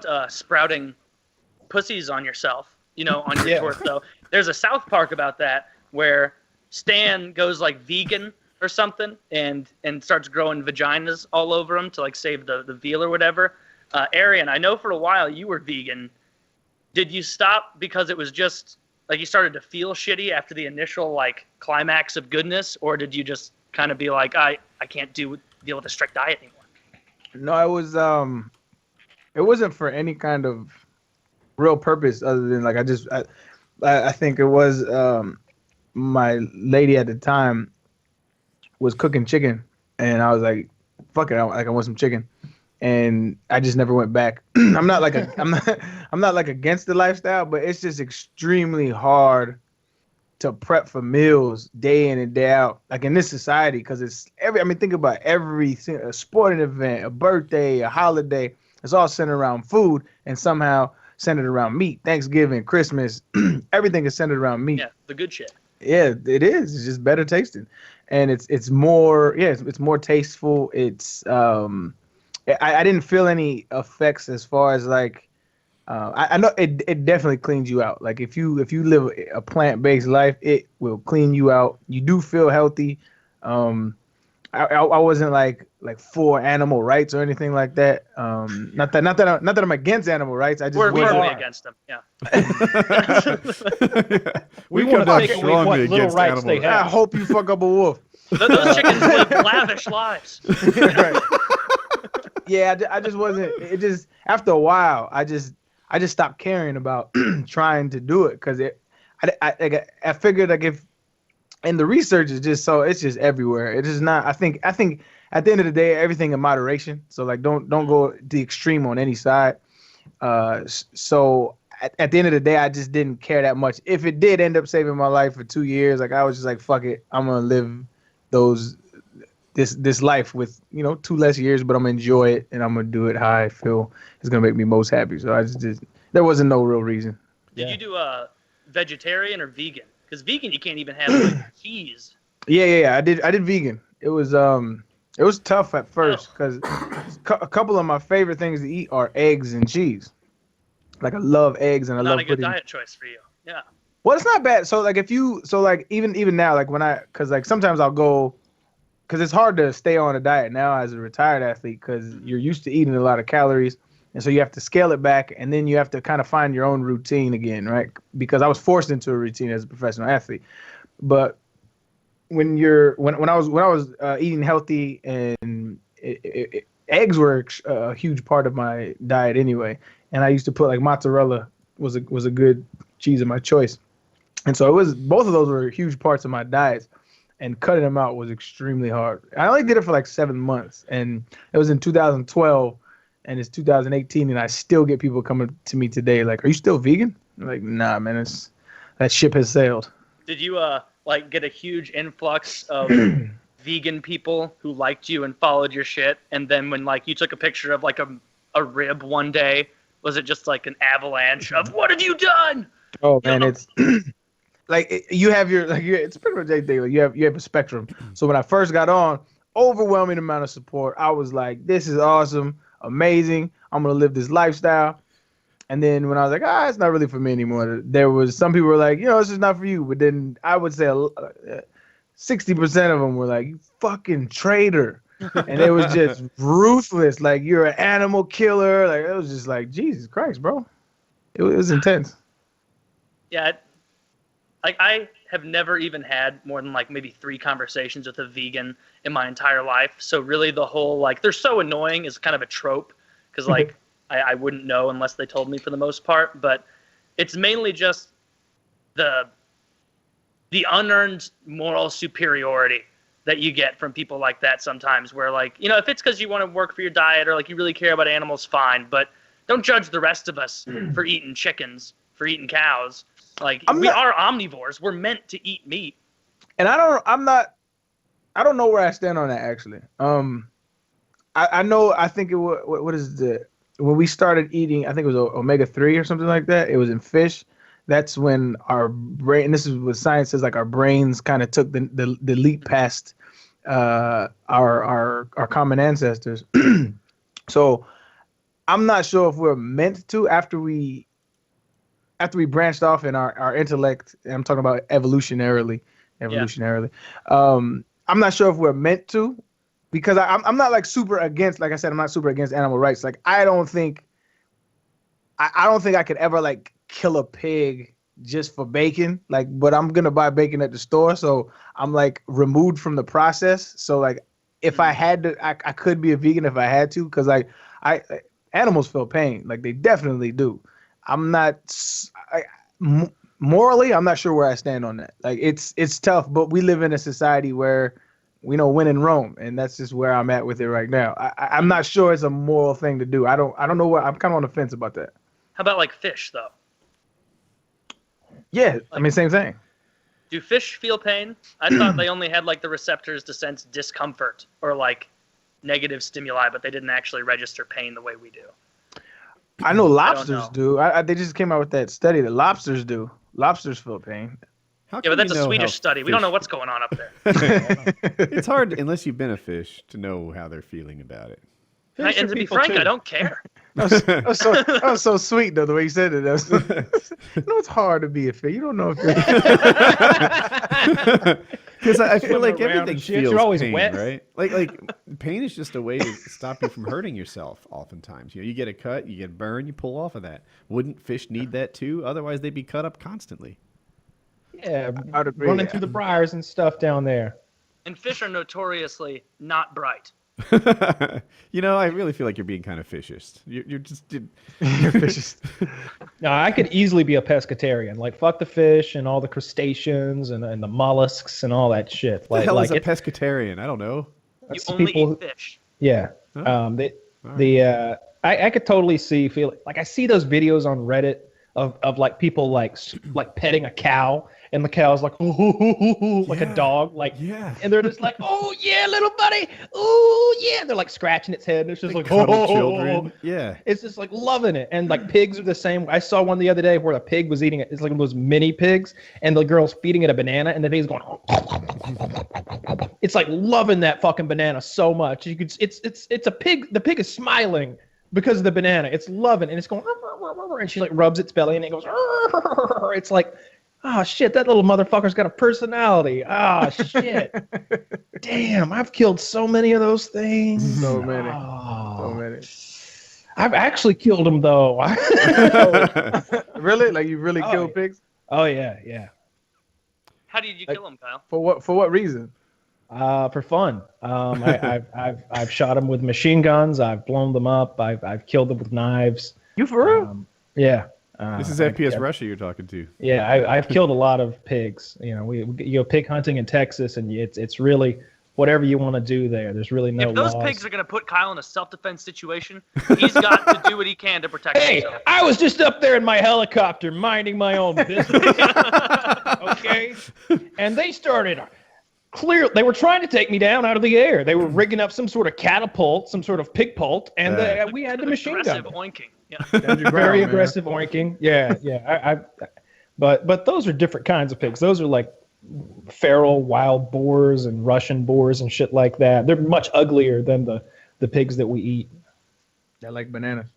about sprouting pussies on yourself, on your torso. There's a South Park about that where Stan goes like vegan or something and starts growing vaginas all over him to like save the veal or whatever. Arian, I know for a while you were vegan. Did you stop because it was just like you started to feel shitty after the initial like climax of goodness, or did you just kind of be like, I can't deal with a strict diet anymore? No, it wasn't for any kind of real purpose other than like I think it was my lady at the time was cooking chicken, and I was like, fuck it, I want some chicken, and I just never went back. I'm not like against the lifestyle, but it's just extremely hard to prep for meals day in and day out, like in this society, because think about everything, a sporting event, a birthday, a holiday, it's all centered around food and somehow centered around meat. Thanksgiving, Christmas, everything is centered around meat. Yeah, the good shit. Yeah, it is. It's just better tasting, and it's more it's more tasteful. It's I didn't feel any effects as far as like I know it definitely cleans you out. Like if you live a plant-based life, it will clean you out. You do feel healthy. I wasn't like for animal rights or anything like that. Not that I'm against animal rights. I just we're firmly against them. Yeah. We want to take away what little rights they have. I hope you fuck up a wolf. Those chickens live lavish lives. Right. Yeah, I just wasn't. It just after a while, I just stopped caring about trying to do it because I figured like if. And the research is it's just everywhere. It is not. I think at the end of the day, everything in moderation. So like, don't go the extreme on any side. So at the end of the day, I just didn't care that much. If it did end up saving my life for 2 years, like I was just like, fuck it, I'm gonna live this life with 2 less years, but I'm gonna enjoy it and I'm gonna do it how I feel is gonna make me most happy. So I just there wasn't no real reason. Did you do vegetarian or vegan? Because vegan, you can't even have like, cheese. Yeah. I did vegan. It was tough at first because a couple of my favorite things to eat are eggs and cheese. Like I love eggs and I love. Not a good diet choice for you. Yeah. Well, it's not bad. So like even now, like because like sometimes I'll go, because it's hard to stay on a diet now as a retired athlete because you're used to eating a lot of calories. And so you have to scale it back, and then you have to kind of find your own routine again, right? Because I was forced into a routine as a professional athlete. But when I was eating healthy, and eggs were a huge part of my diet anyway, and I used to put like mozzarella was a good cheese of my choice, and so both of those were huge parts of my diet, and cutting them out was extremely hard. I only did it for like 7 months, and it was in 2012. And it's 2018, and I still get people coming to me today like, "Are you still vegan?" I'm like, "Nah, man, that ship has sailed." Did you like get a huge influx of vegan people who liked you and followed your shit? And then when like you took a picture of like a rib one day, was it just like an avalanche of "What have you done?" Oh man, it's like you have it's pretty much anything. Like you have a spectrum. So when I first got on, overwhelming amount of support. I was like, "This is awesome. Amazing. I'm going to live this lifestyle." And then when I was like, it's not really for me anymore, there was some people were like, this is not for you. But then I would say 60% of them were like, "You fucking traitor." And it was just ruthless. Like, "You're an animal killer." Like, it was just like, Jesus Christ, bro. It was intense. Yeah. Like, I have never even had more than like maybe 3 conversations with a vegan in my entire life. So really the whole like they're so annoying is kind of a trope because like I wouldn't know unless they told me for the most part. But it's mainly just the unearned moral superiority that you get from people like that sometimes where like, if it's because you want to work for your diet or like you really care about animals, fine. But don't judge the rest of us for eating chickens, for eating cows. Like we are omnivores. We're meant to eat meat. And I don't know where I stand on that actually. I know, I think it was, what is when we started eating, I think it was omega-3 or something like that. It was in fish. That's when our brain, and this is what science says, like our brains kind of took the leap past our common ancestors. So I'm not sure if we're meant to after we branched off in our intellect. And I'm talking about evolutionarily. I'm not sure if we're meant to, because I'm not like super against. Like I said, I'm not super against animal rights. Like I don't think I could ever like kill a pig just for bacon. Like, but I'm gonna buy bacon at the store, so I'm like removed from the process. So like, if I had to, I could be a vegan if I had to, because like animals feel pain, like they definitely do. I'm not morally, I'm not sure where I stand on that. Like it's tough, but we live in a society where we know when in Rome, and that's just where I'm at with it right now. I'm not sure it's a moral thing to do. I don't know what, I'm kind of on the fence about that. How about like fish though? Yeah, like, I mean same thing. Do fish feel pain? I thought they only had like the receptors to sense discomfort or like negative stimuli, but they didn't actually register pain the way we do. I know lobsters do. They just came out with that study that lobsters do. Lobsters feel pain. Yeah, but that's a Swedish study. We don't know what's going on up there. It's hard, unless you've been a fish, to know how they're feeling about it. And to be frank, I don't care. That was so sweet, though, the way you said it. It's hard to be a fish. You don't know if you're... Because I feel like everything feels you're always pain, wet, right? Like pain is just a way to stop you from hurting yourself. Oftentimes, you get a cut, you get burned, you pull off of that. Wouldn't fish need that too? Otherwise, they'd be cut up constantly. Yeah, I'd agree, running through the briars and stuff down there. And fish are notoriously not bright. I really feel like you're being kind of fishist. You're fishist. No, I could easily be a pescatarian. Like, fuck the fish and all the crustaceans and the mollusks and all that shit. What the hell is a pescatarian? I don't know. You only eat fish. Yeah. Huh? I could totally feel like I see those videos on Reddit of like people like petting a cow, and the cow's like like a dog, and they're just like, oh yeah, little buddy, oh yeah, they're like scratching its head, and it's just like children. Yeah, it's just like loving it. And like pigs are the same. I saw one the other day where a pig was eating it. It's like one of those mini pigs, and the girl's feeding it a banana, and the pig's going. It's like loving that fucking banana so much. It's a pig. The pig is smiling because of the banana. It's loving, and it's going, and she like rubs its belly, and it goes. It's like, oh shit, that little motherfucker's got a personality. Oh shit, damn, I've killed so many of those things. So many. I've actually killed them though. Really? Like you really killed pigs? Oh yeah. How did you kill them, Kyle? For what reason? For fun. I've shot them with machine guns. I've blown them up. I've killed them with knives. You for real? Yeah. This is FPS Russia you're talking to. Yeah, I've killed a lot of pigs. We go pig hunting in Texas, and it's really whatever you want to do there. There's really no laws. If those pigs are going to put Kyle in a self-defense situation, he's got to do what he can to protect himself. Hey, I was just up there in my helicopter minding my own business. Okay? And they started... They were trying to take me down out of the air. They were rigging up some sort of catapult, some sort of pig pult, and we had the machine gun. Aggressive oinking. Yeah. Very aggressive oinking. Yeah. But those are different kinds of pigs. Those are like feral wild boars and Russian boars and shit like that. They're much uglier than the pigs that we eat. They like bananas.